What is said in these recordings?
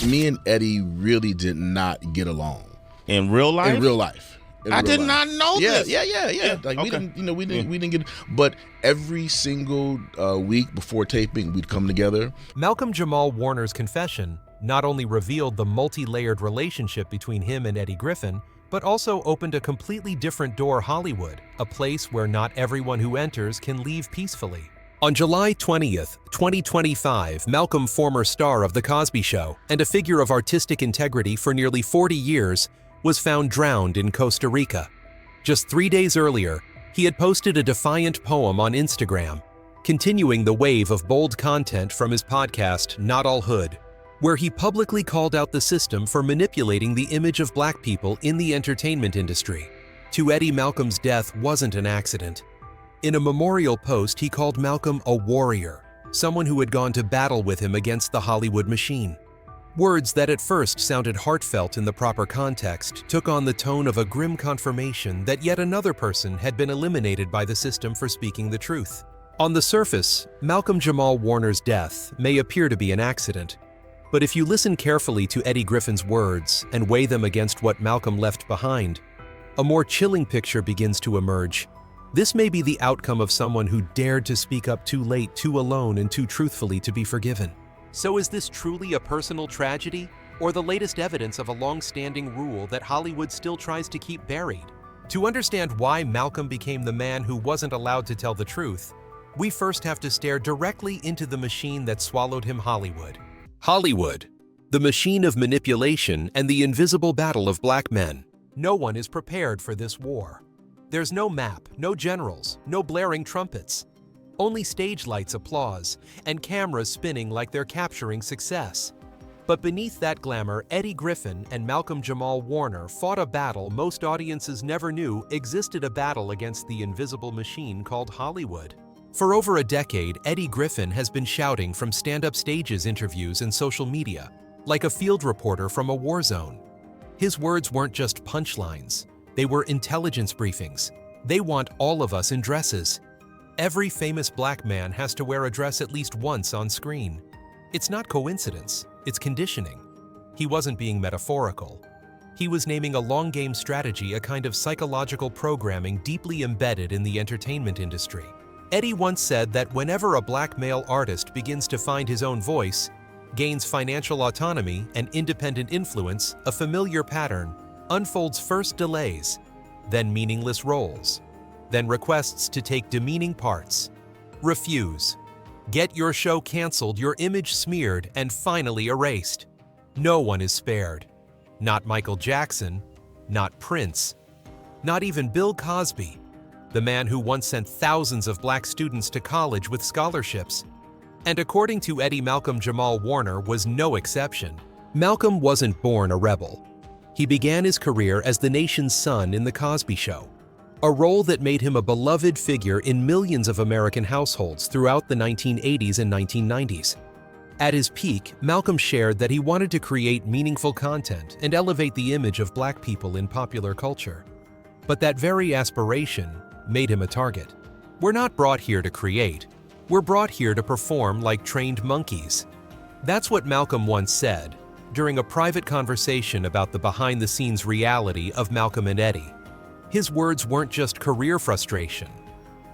Me and Eddie really did not get along. In real life? In real life. I did not know this. Yeah. Like okay. we didn't get. But every single week before taping, we'd come together. Malcolm Jamal Warner's confession not only revealed the multi-layered relationship between him and Eddie Griffin, but also opened a completely different door Hollywood, a place where not everyone who enters can leave peacefully. On July 20th, 2025, Malcolm, former star of The Cosby Show and a figure of artistic integrity for nearly 40 years, was found drowned in Costa Rica. Just 3 days earlier, he had posted a defiant poem on Instagram, continuing the wave of bold content from his podcast, Not All Hood, where he publicly called out the system for manipulating the image of Black people in the entertainment industry. To Eddie, Malcolm's death wasn't an accident. In a memorial post, he called Malcolm a warrior, someone who had gone to battle with him against the Hollywood machine. Words that at first sounded heartfelt in the proper context took on the tone of a grim confirmation that yet another person had been eliminated by the system for speaking the truth. On the surface, Malcolm Jamal Warner's death may appear to be an accident, but if you listen carefully to Eddie Griffin's words and weigh them against what Malcolm left behind, a more chilling picture begins to emerge. This may be the outcome of someone who dared to speak up too late, too alone, and too truthfully to be forgiven. So is this truly a personal tragedy, or the latest evidence of a long-standing rule that Hollywood still tries to keep buried? To understand why Malcolm became the man who wasn't allowed to tell the truth, we first have to stare directly into the machine that swallowed him, Hollywood. Hollywood, the machine of manipulation and the invisible battle of Black men. No one is prepared for this war. There's no map, no generals, no blaring trumpets. Only stage lights, applause, and cameras spinning like they're capturing success. But beneath that glamour, Eddie Griffin and Malcolm Jamal Warner fought a battle most audiences never knew existed, a battle against the invisible machine called Hollywood. For over a decade, Eddie Griffin has been shouting from stand-up stages, interviews, and social media, like a field reporter from a war zone. His words weren't just punchlines. They were intelligence briefings. They want all of us in dresses. Every famous Black man has to wear a dress at least once on screen. It's not coincidence, it's conditioning. He wasn't being metaphorical. He was naming a long-game strategy, a kind of psychological programming deeply embedded in the entertainment industry. Eddie once said that whenever a Black male artist begins to find his own voice, gains financial autonomy and independent influence, a familiar pattern unfolds: first delays, then meaningless roles, then requests to take demeaning parts, refuse, get your show canceled, your image smeared, and finally erased. No one is spared. Not Michael Jackson, not Prince, not even Bill Cosby, the man who once sent thousands of Black students to college with scholarships. And according to Eddie, Malcolm Jamal Warner was no exception. Malcolm wasn't born a rebel. He began his career as the nation's son in The Cosby Show, a role that made him a beloved figure in millions of American households throughout the 1980s and 1990s. At his peak, Malcolm shared that he wanted to create meaningful content and elevate the image of Black people in popular culture. But that very aspiration made him a target. We're not brought here to create. We're brought here to perform like trained monkeys. That's what Malcolm once said during a private conversation about the behind-the-scenes reality of Malcolm and Eddie. His words weren't just career frustration.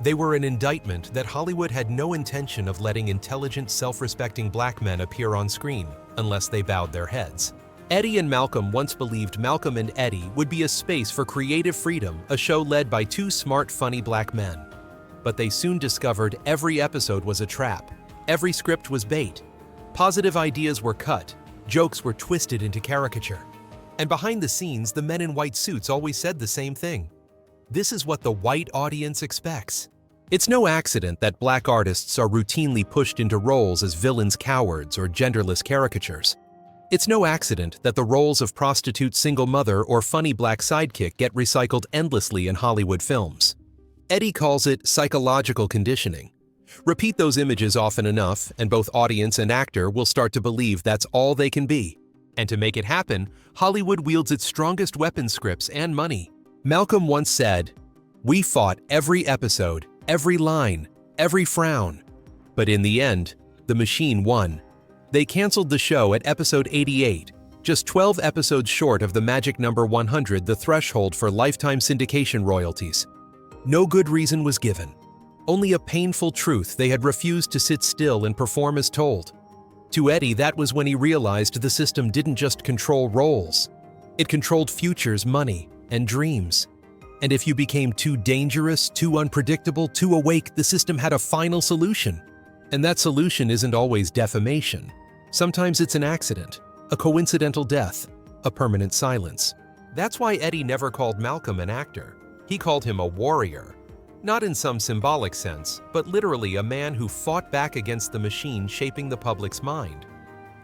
They were an indictment that Hollywood had no intention of letting intelligent, self-respecting Black men appear on screen unless they bowed their heads. Eddie and Malcolm once believed Malcolm and Eddie would be a space for creative freedom, a show led by two smart, funny Black men. But they soon discovered every episode was a trap. Every script was bait. Positive ideas were cut. Jokes were twisted into caricature. And behind the scenes, the men in white suits always said the same thing. This is what the white audience expects. It's no accident that Black artists are routinely pushed into roles as villains, cowards, or genderless caricatures. It's no accident that the roles of prostitute single mother or funny Black sidekick get recycled endlessly in Hollywood films. Eddie calls it psychological conditioning. Repeat those images often enough, and both audience and actor will start to believe that's all they can be. And to make it happen, Hollywood wields its strongest weapon: scripts and money. Malcolm once said, "We fought every episode, every line, every frown. But in the end, the machine won. They canceled the show at episode 88, just 12 episodes short of the magic number 100, the threshold for lifetime syndication royalties. No good reason was given. Only a painful truth: they had refused to sit still and perform as told. To Eddie, that was when he realized the system didn't just control roles. It controlled futures, money, and dreams. And if you became too dangerous, too unpredictable, too awake, the system had a final solution. And that solution isn't always defamation. Sometimes it's an accident, a coincidental death, a permanent silence. That's why Eddie never called Malcolm an actor. He called him a warrior. Not in some symbolic sense, but literally a man who fought back against the machine shaping the public's mind.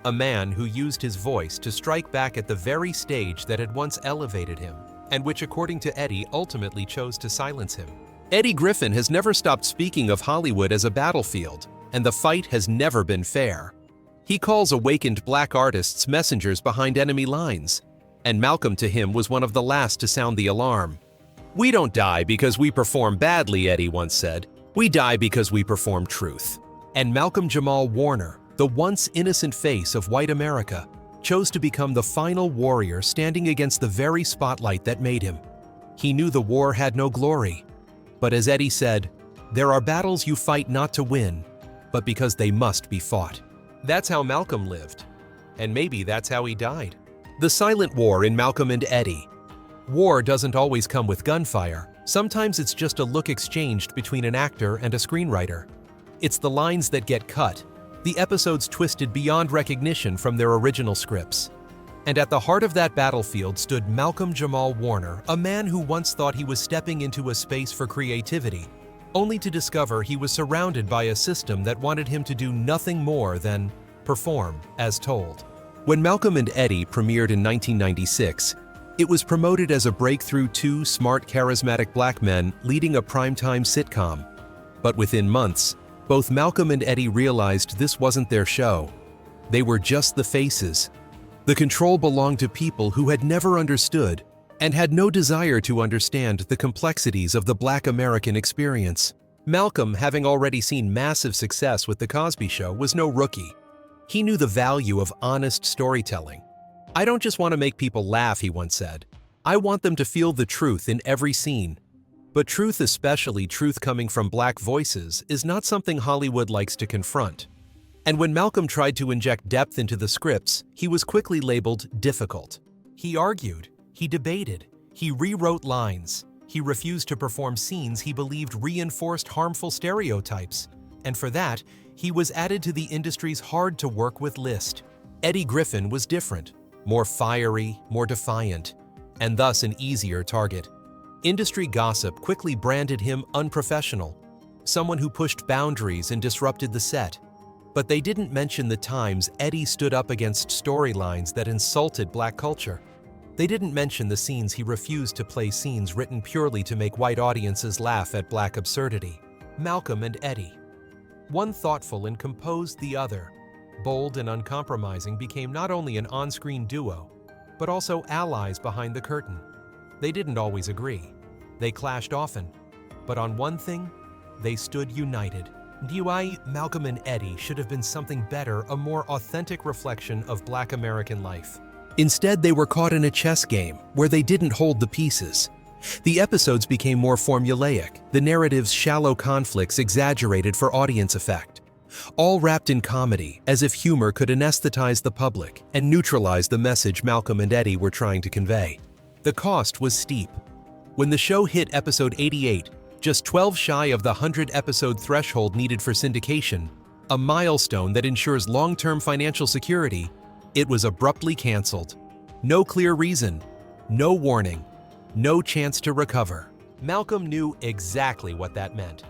A man who used his voice to strike back at the very stage that had once elevated him, and which, according to Eddie, ultimately chose to silence him. Eddie Griffin has never stopped speaking of Hollywood as a battlefield, and the fight has never been fair. He calls awakened black artists messengers behind enemy lines, and Malcolm to him was one of the last to sound the alarm. "We don't die because we perform badly," Eddie once said. "We die because we perform truth." And Malcolm Jamal Warner, the once innocent face of white America, chose to become the final warrior standing against the very spotlight that made him. He knew the war had no glory. But as Eddie said, "There are battles you fight not to win, but because they must be fought." That's how Malcolm lived. And maybe that's how he died. The silent war in Malcolm and Eddie. War doesn't always come with gunfire. Sometimes it's just a look exchanged between an actor and a screenwriter. It's the lines that get cut, the episodes twisted beyond recognition from their original scripts. And at the heart of that battlefield stood Malcolm Jamal Warner, a man who once thought he was stepping into a space for creativity, only to discover he was surrounded by a system that wanted him to do nothing more than perform as told. When Malcolm and Eddie premiered in 1996, it was promoted as a breakthrough: two smart, charismatic black men leading a primetime sitcom. But within months, both Malcolm and Eddie realized this wasn't their show. They were just the faces. The control belonged to people who had never understood and had no desire to understand the complexities of the Black American experience. Malcolm, having already seen massive success with The Cosby Show, was no rookie. He knew the value of honest storytelling. "I don't just want to make people laugh," he once said. "I want them to feel the truth in every scene." But truth, especially truth coming from black voices, is not something Hollywood likes to confront. And when Malcolm tried to inject depth into the scripts, he was quickly labeled difficult. He argued, he debated, he rewrote lines, he refused to perform scenes he believed reinforced harmful stereotypes. And for that, he was added to the industry's hard-to-work-with list. Eddie Griffin was different, more fiery, more defiant, and thus an easier target. Industry gossip quickly branded him unprofessional, someone who pushed boundaries and disrupted the set. But they didn't mention the times Eddie stood up against storylines that insulted black culture. They didn't mention the scenes he refused to play, scenes written purely to make white audiences laugh at black absurdity. Malcolm and Eddie. One thoughtful and composed, the other, bold and uncompromising, became not only an on-screen duo, but also allies behind the curtain. They didn't always agree. They clashed often. But on one thing, they stood united. Malcolm and Eddie should have been something better, a more authentic reflection of Black American life. Instead, they were caught in a chess game where they didn't hold the pieces. The episodes became more formulaic, the narrative's shallow conflicts exaggerated for audience effect. All wrapped in comedy, as if humor could anesthetize the public and neutralize the message Malcolm and Eddie were trying to convey. The cost was steep. When the show hit episode 88, just 12 shy of the 100-episode threshold needed for syndication, a milestone that ensures long-term financial security, it was abruptly canceled. No clear reason, no warning, no chance to recover. Malcolm knew exactly what that meant.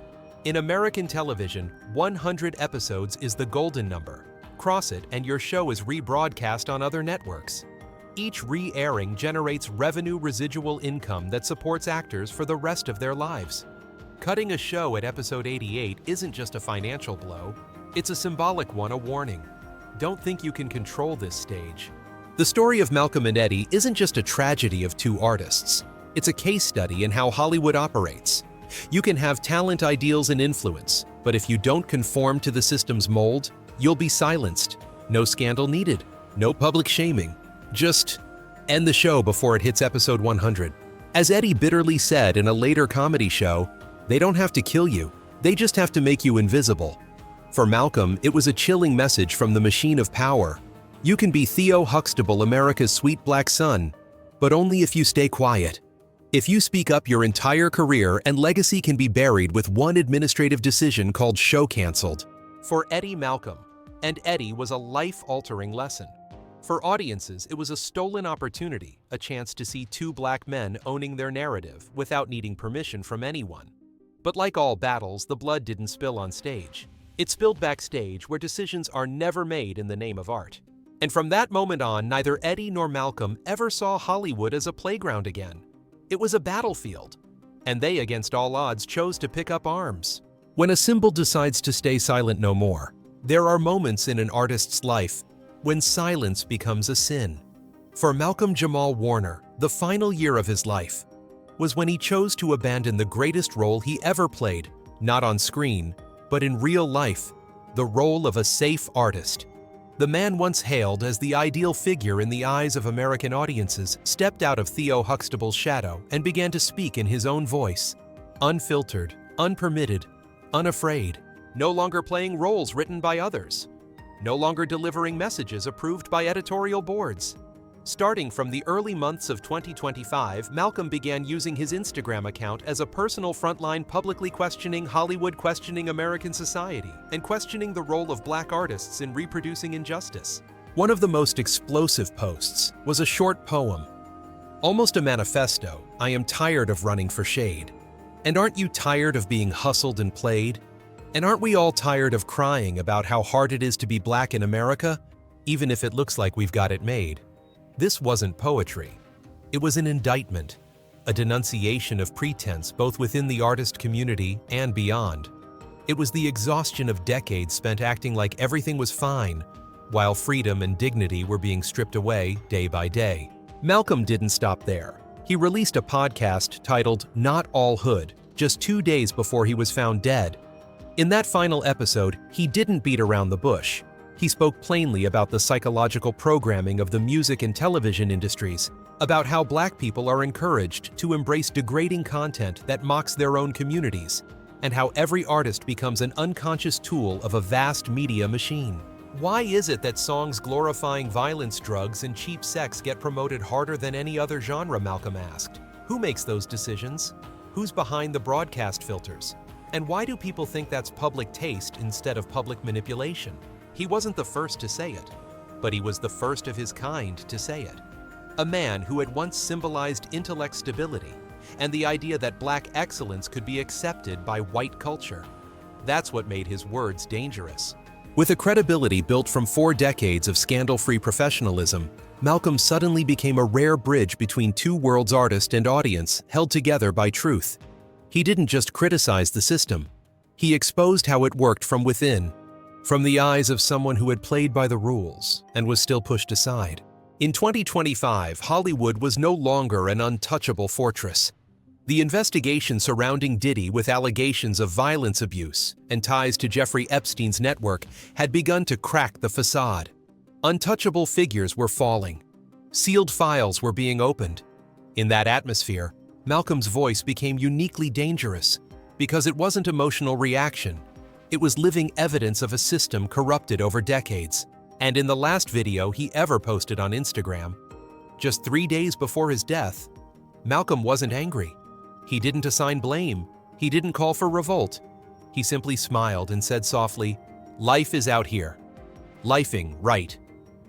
In American television, 100 episodes is the golden number. Cross it and your show is rebroadcast on other networks. Each re-airing generates revenue residual income that supports actors for the rest of their lives. Cutting a show at episode 88 isn't just a financial blow, it's a symbolic one, a warning. Don't think you can control this stage. The story of Malcolm and Eddie isn't just a tragedy of two artists. It's a case study in how Hollywood operates. You can have talent, ideals, and influence, but if you don't conform to the system's mold, you'll be silenced. No scandal needed. No public shaming. Just end the show before it hits episode 100. As Eddie bitterly said in a later comedy show, they don't have to kill you, they just have to make you invisible. For Malcolm, it was a chilling message from the machine of power. You can be Theo Huxtable, America's sweet black son, but only if you stay quiet. If you speak up, your entire career and legacy can be buried with one administrative decision called show canceled. For Eddie, Malcolm and Eddie was a life-altering lesson. For audiences, it was a stolen opportunity, a chance to see two black men owning their narrative without needing permission from anyone. But like all battles, the blood didn't spill on stage. It spilled backstage, where decisions are never made in the name of art. And from that moment on, neither Eddie nor Malcolm ever saw Hollywood as a playground again. It was a battlefield, and they, against all odds, chose to pick up arms. When a symbol decides to stay silent no more, there are moments in an artist's life when silence becomes a sin. For Malcolm Jamal Warner, the final year of his life was when he chose to abandon the greatest role he ever played, not on screen, but in real life, the role of a safe artist. The man once hailed as the ideal figure in the eyes of American audiences stepped out of Theo Huxtable's shadow and began to speak in his own voice, unfiltered, unpermitted, unafraid, no longer playing roles written by others, no longer delivering messages approved by editorial boards. Starting from the early months of 2025, Malcolm began using his Instagram account as a personal frontline, publicly questioning Hollywood, questioning American society, and questioning the role of black artists in reproducing injustice. One of the most explosive posts was a short poem, almost a manifesto. I am tired of running for shade. And aren't you tired of being hustled and played? And aren't we all tired of crying about how hard it is to be black in America, even if it looks like we've got it made? This wasn't poetry. It was an indictment, a denunciation of pretense both within the artist community and beyond. It was the exhaustion of decades spent acting like everything was fine, while freedom and dignity were being stripped away day by day. Malcolm didn't stop there. He released a podcast titled Not All Hood just 2 days before he was found dead. In that final episode, he didn't beat around the bush. He spoke plainly about the psychological programming of the music and television industries, about how black people are encouraged to embrace degrading content that mocks their own communities, and how every artist becomes an unconscious tool of a vast media machine. Why is it that songs glorifying violence, drugs, and cheap sex get promoted harder than any other genre, Malcolm asked? Who makes those decisions? Who's behind the broadcast filters? And why do people think that's public taste instead of public manipulation? He wasn't the first to say it, but he was the first of his kind to say it. A man who had once symbolized intellect stability and the idea that black excellence could be accepted by white culture. That's what made his words dangerous. With a credibility built from 4 decades of scandal-free professionalism, Malcolm suddenly became a rare bridge between two worlds, artist and audience, held together by truth. He didn't just criticize the system. He exposed how it worked from within, from the eyes of someone who had played by the rules and was still pushed aside. In 2025, Hollywood was no longer an untouchable fortress. The investigation surrounding Diddy, with allegations of violence abuse and ties to Jeffrey Epstein's network, had begun to crack the facade. Untouchable figures were falling. Sealed files were being opened. In that atmosphere, Malcolm's voice became uniquely dangerous because it wasn't emotional reaction. It was living evidence of a system corrupted over decades. And in the last video he ever posted on Instagram, just 3 days before his death, Malcolm wasn't angry. He didn't assign blame. He didn't call for revolt. He simply smiled and said softly, "Life is out here. Lifing right.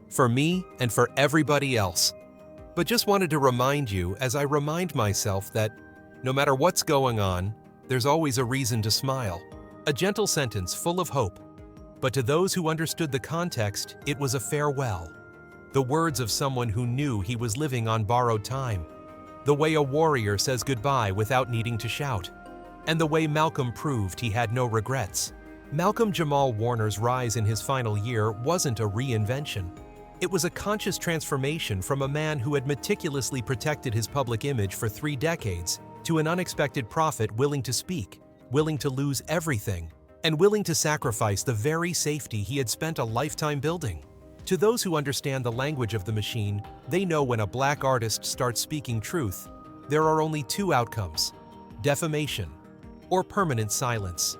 For me and for everybody else. But just wanted to remind you, as I remind myself, that no matter what's going on, there's always a reason to smile." A gentle sentence full of hope. But to those who understood the context, it was a farewell. The words of someone who knew he was living on borrowed time. The way a warrior says goodbye without needing to shout. And the way Malcolm proved he had no regrets. Malcolm Jamal Warner's rise in his final year wasn't a reinvention. It was a conscious transformation from a man who had meticulously protected his public image for 3 decades to an unexpected prophet willing to speak, willing to lose everything, and willing to sacrifice the very safety he had spent a lifetime building. To those who understand the language of the machine, they know when a black artist starts speaking truth, there are only two outcomes: defamation or permanent silence.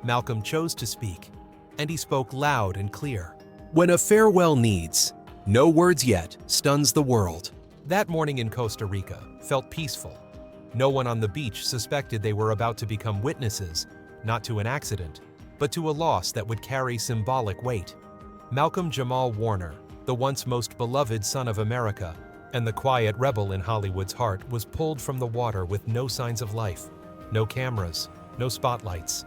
Malcolm chose to speak, and he spoke loud and clear. When a farewell needs, no words yet, stuns the world. That morning in Costa Rica felt peaceful. No one on the beach suspected they were about to become witnesses, not to an accident, but to a loss that would carry symbolic weight. Malcolm Jamal Warner, the once most beloved son of America, and the quiet rebel in Hollywood's heart, was pulled from the water with no signs of life, no cameras, no spotlights,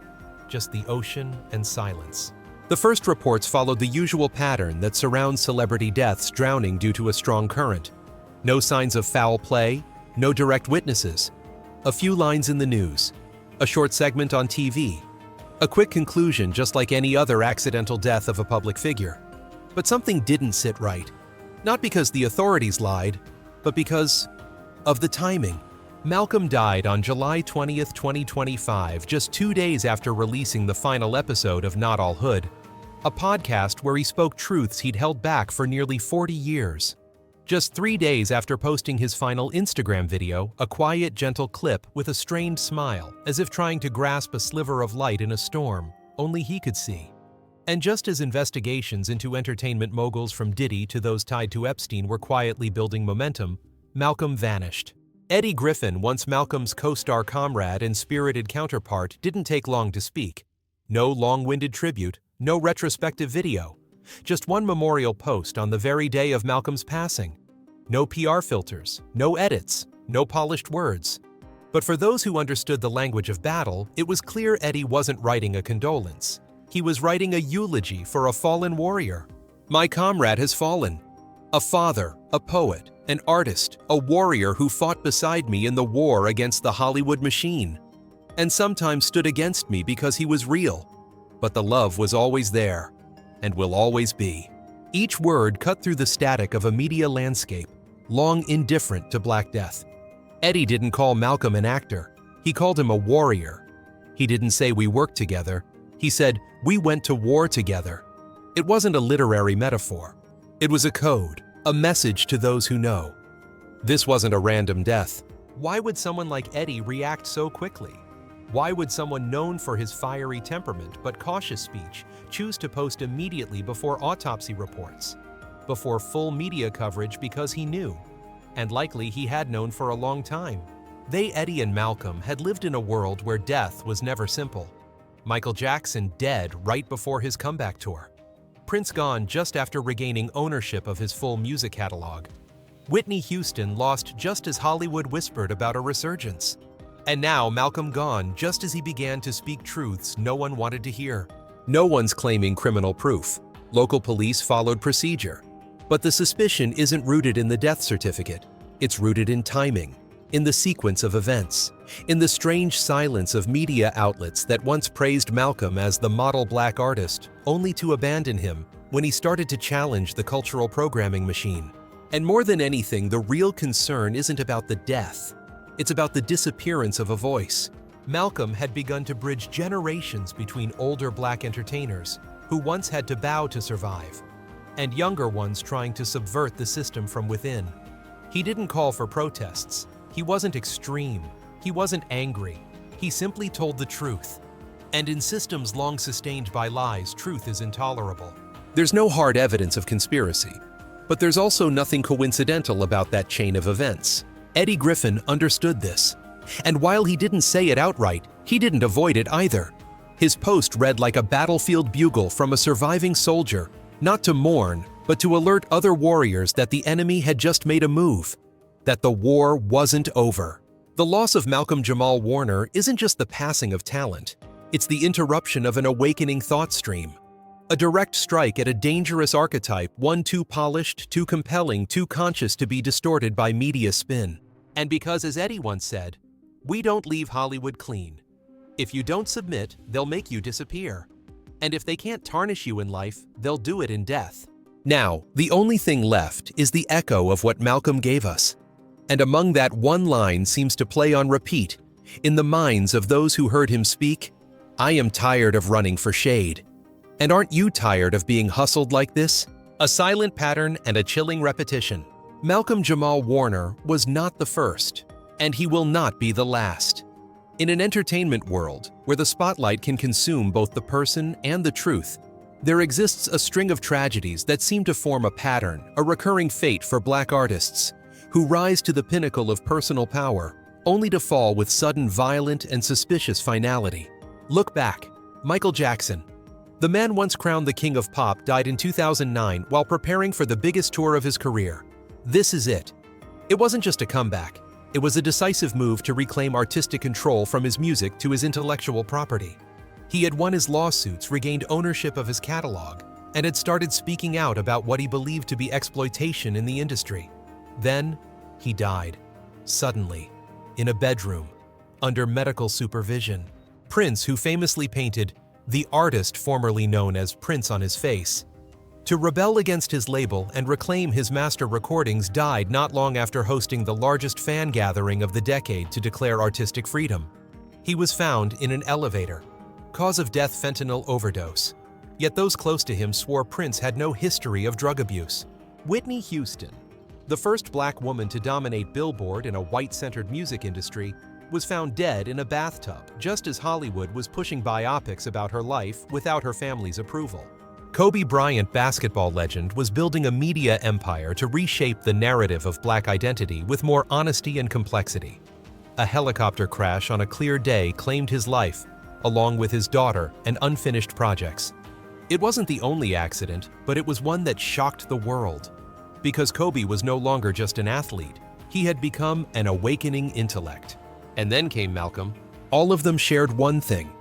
just the ocean and silence. The first reports followed the usual pattern that surrounds celebrity deaths drowning due to a strong current. No signs of foul play, no direct witnesses. A few lines in the news, a short segment on TV, a quick conclusion just like any other accidental death of a public figure. But something didn't sit right. Not because the authorities lied, but because of the timing. Malcolm died on July 20th, 2025, just 2 days after releasing the final episode of Not All Hood, a podcast where he spoke truths he'd held back for nearly 40 years. Just 3 days after posting his final Instagram video, a quiet, gentle clip with a strained smile, as if trying to grasp a sliver of light in a storm only he could see. And just as investigations into entertainment moguls from Diddy to those tied to Epstein were quietly building momentum, Malcolm vanished. Eddie Griffin, once Malcolm's co-star comrade and spirited counterpart, didn't take long to speak. No long-winded tribute, no retrospective video. Just one memorial post on the very day of Malcolm's passing. No PR filters, no edits, no polished words. But for those who understood the language of battle, it was clear Eddie wasn't writing a condolence. He was writing a eulogy for a fallen warrior. My comrade has fallen. A father, a poet, an artist, a warrior who fought beside me in the war against the Hollywood machine. And sometimes stood against me because he was real. But the love was always there, and will always be. Each word cut through the static of a media landscape, long indifferent to Black Death. Eddie didn't call Malcolm an actor. He called him a warrior. He didn't say we worked together. He said we went to war together. It wasn't a literary metaphor. It was a code, a message to those who know. This wasn't a random death. Why would someone like Eddie react so quickly? Why would someone known for his fiery temperament but cautious speech choose to post immediately before autopsy reports, before full media coverage because he knew, and likely he had known for a long time? They, Eddie and Malcolm, had lived in a world where death was never simple. Michael Jackson dead right before his comeback tour. Prince gone just after regaining ownership of his full music catalog. Whitney Houston lost just as Hollywood whispered about a resurgence. And now Malcolm gone just as he began to speak truths no one wanted to hear. No one's claiming criminal proof. Local police followed procedure. But the suspicion isn't rooted in the death certificate. It's rooted in timing, in the sequence of events, in the strange silence of media outlets that once praised Malcolm as the model Black artist, only to abandon him when he started to challenge the cultural programming machine. And more than anything, the real concern isn't about the death. It's about the disappearance of a voice. Malcolm had begun to bridge generations between older Black entertainers who once had to bow to survive, and younger ones trying to subvert the system from within. He didn't call for protests. He wasn't extreme. He wasn't angry. He simply told the truth. And in systems long sustained by lies, truth is intolerable. There's no hard evidence of conspiracy, but there's also nothing coincidental about that chain of events. Eddie Griffin understood this. And while he didn't say it outright, he didn't avoid it either. His post read like a battlefield bugle from a surviving soldier, not to mourn, but to alert other warriors that the enemy had just made a move, that the war wasn't over. The loss of Malcolm Jamal Warner isn't just the passing of talent. It's the interruption of an awakening thought stream. A direct strike at a dangerous archetype, one too polished, too compelling, too conscious to be distorted by media spin. And because, as Eddie once said, we don't leave Hollywood clean. If you don't submit, they'll make you disappear. And if they can't tarnish you in life, they'll do it in death. Now, the only thing left is the echo of what Malcolm gave us. And among that one line seems to play on repeat in the minds of those who heard him speak, I am tired of running for shade. And aren't you tired of being hustled like this? A silent pattern and a chilling repetition. Malcolm Jamal Warner was not the first, and he will not be the last. In an entertainment world where the spotlight can consume both the person and the truth, there exists a string of tragedies that seem to form a pattern, a recurring fate for Black artists who rise to the pinnacle of personal power, only to fall with sudden violent and suspicious finality. Look back. Michael Jackson. The man once crowned the king of pop died in 2009 while preparing for the biggest tour of his career. This is it. It wasn't just a comeback. It was a decisive move to reclaim artistic control from his music to his intellectual property. He had won his lawsuits, regained ownership of his catalog, and had started speaking out about what he believed to be exploitation in the industry. Then, he died. Suddenly. In a bedroom. Under medical supervision. Prince, who famously painted the artist formerly known as Prince on his face, to rebel against his label and reclaim his master recordings, died not long after hosting the largest fan gathering of the decade to declare artistic freedom. He was found in an elevator. Cause of death: fentanyl overdose. Yet those close to him swore Prince had no history of drug abuse. Whitney Houston, the first Black woman to dominate Billboard in a white-centered music industry, was found dead in a bathtub just as Hollywood was pushing biopics about her life without her family's approval. Kobe Bryant, basketball legend, was building a media empire to reshape the narrative of Black identity with more honesty and complexity. A helicopter crash on a clear day claimed his life, along with his daughter and unfinished projects. It wasn't the only accident, but it was one that shocked the world. Because Kobe was no longer just an athlete, he had become an awakening intellect. And then came Malcolm. All of them shared one thing.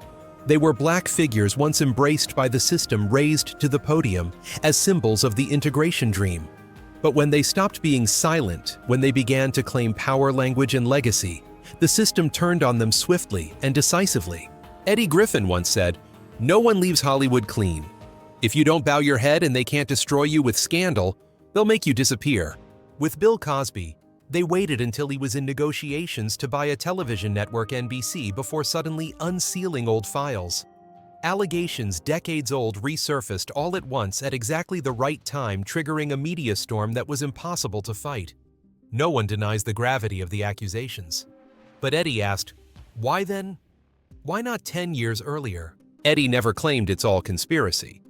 They were Black figures once embraced by the system, raised to the podium as symbols of the integration dream. But when they stopped being silent, when they began to claim power, language, and legacy, the system turned on them swiftly and decisively. Eddie Griffin once said, "No one leaves Hollywood clean. If you don't bow your head and they can't destroy you with scandal, they'll make you disappear." With Bill Cosby, they waited until he was in negotiations to buy a television network, NBC, before suddenly unsealing old files. Allegations decades old resurfaced all at once at exactly the right time, triggering a media storm that was impossible to fight. No one denies the gravity of the accusations. But Eddie asked, why then? Why not 10 years earlier? Eddie never claimed it's all conspiracy,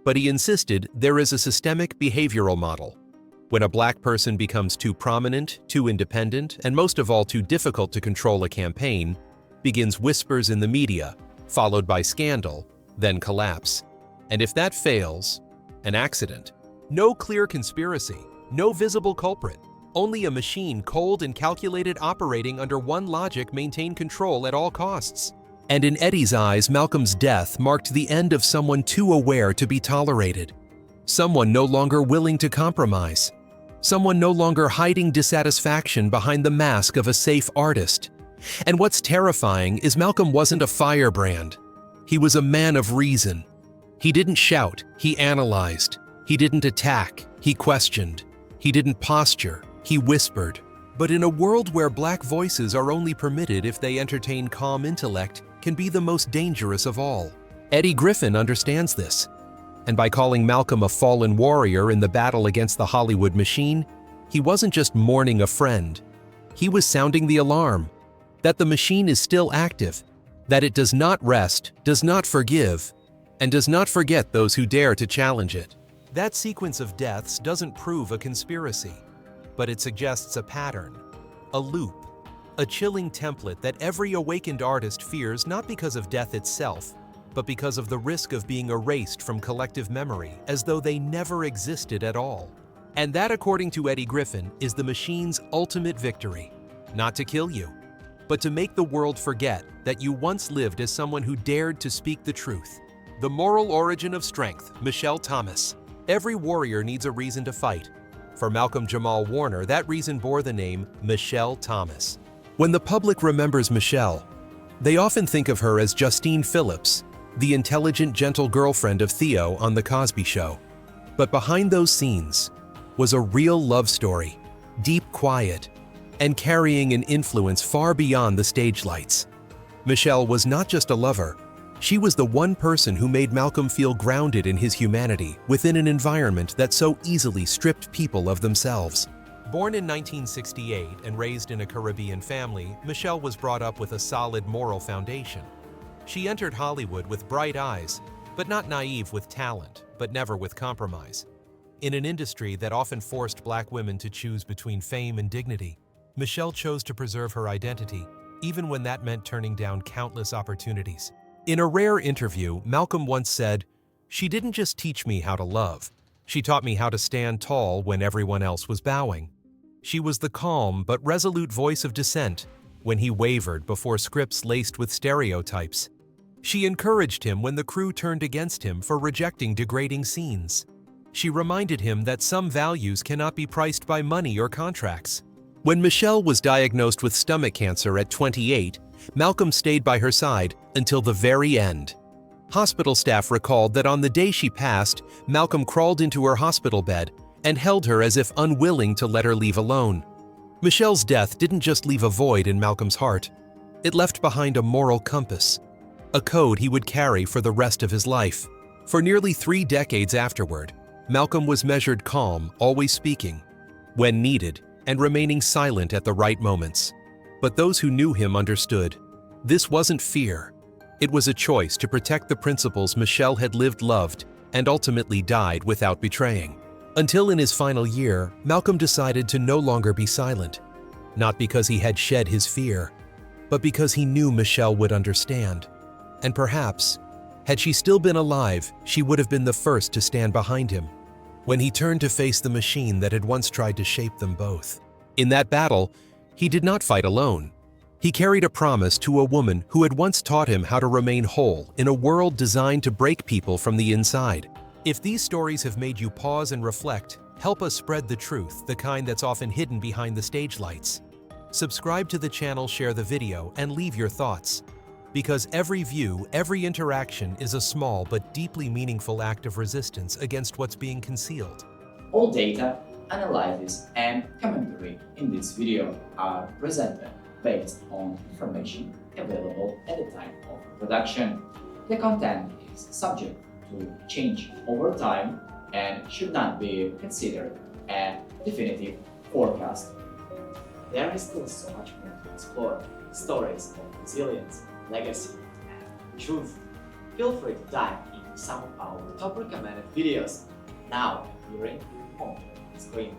but he insisted there is a systemic behavioral model. When a Black person becomes too prominent, too independent, and most of all too difficult to control, a campaign begins whispers in the media, followed by scandal, then collapse. And if that fails, an accident. No clear conspiracy, no visible culprit, only a machine cold and calculated operating under one logic: maintain control at all costs. And in Eddie's eyes, Malcolm's death marked the end of someone too aware to be tolerated. Someone no longer willing to compromise. Someone no longer hiding dissatisfaction behind the mask of a safe artist. And what's terrifying is Malcolm wasn't a firebrand. He was a man of reason. He didn't shout, he analyzed. He didn't attack, he questioned. He didn't posture, he whispered. But in a world where Black voices are only permitted if they entertain calm intellect, can be the most dangerous of all. Eddie Griffin understands this. And by calling Malcolm a fallen warrior in the battle against the Hollywood machine, he wasn't just mourning a friend. He was sounding the alarm that the machine is still active, that it does not rest, does not forgive, and does not forget those who dare to challenge it. That sequence of deaths doesn't prove a conspiracy, but it suggests a pattern, a loop, a chilling template that every awakened artist fears, not because of death itself, but because of the risk of being erased from collective memory, as though they never existed at all. And that, according to Eddie Griffin, is the machine's ultimate victory. Not to kill you, but to make the world forget that you once lived as someone who dared to speak the truth. The moral origin of strength, Michelle Thomas. Every warrior needs a reason to fight. For Malcolm Jamal Warner, that reason bore the name Michelle Thomas. When the public remembers Michelle, they often think of her as Justine Phillips, the intelligent, gentle girlfriend of Theo on The Cosby Show. But behind those scenes was a real love story, deep, quiet, and carrying an influence far beyond the stage lights. Michelle was not just a lover, She was the one person who made Malcolm feel grounded in his humanity within an environment that so easily stripped people of themselves. Born in 1968 and raised in a Caribbean family, Michelle was brought up with a solid moral foundation. She entered Hollywood with bright eyes, but not naive with talent, but never with compromise. In an industry that often forced Black women to choose between fame and dignity, Michelle chose to preserve her identity, even when that meant turning down countless opportunities. In a rare interview, Malcolm once said, "She didn't just teach me how to love. She taught me how to stand tall when everyone else was bowing. She was the calm but resolute voice of dissent when he wavered before scripts laced with stereotypes. She encouraged him when the crew turned against him for rejecting degrading scenes. She reminded him that some values cannot be priced by money or contracts." When Michelle was diagnosed with stomach cancer at 28, Malcolm stayed by her side until the very end. Hospital staff recalled that on the day she passed, Malcolm crawled into her hospital bed and held her as if unwilling to let her leave alone. Michelle's death didn't just leave a void in Malcolm's heart. It left behind a moral compass, a code he would carry for the rest of his life. For nearly 3 decades afterward, Malcolm was measured calm, always speaking, when needed, and remaining silent at the right moments. But those who knew him understood. This wasn't fear. It was a choice to protect the principles Michelle had lived, loved, and ultimately died without betraying. Until in his final year, Malcolm decided to no longer be silent. Not because he had shed his fear, but because he knew Michelle would understand. And perhaps, had she still been alive, she would have been the first to stand behind him when he turned to face the machine that had once tried to shape them both. In that battle, he did not fight alone. He carried a promise to a woman who had once taught him how to remain whole in a world designed to break people from the inside. If these stories have made you pause and reflect, help us spread the truth, the kind that's often hidden behind the stage lights. Subscribe to the channel, share the video, and leave your thoughts. Because every view, every interaction is a small but deeply meaningful act of resistance against what's being concealed. All data, analysis, and commentary in this video are presented based on information available at the time of production. The content is subject to change over time and should not be considered a definitive forecast. There is still so much more to explore. Stories of resilience, legacy, and truth. Feel free to dive into some of our top recommended videos now appearing on the screen.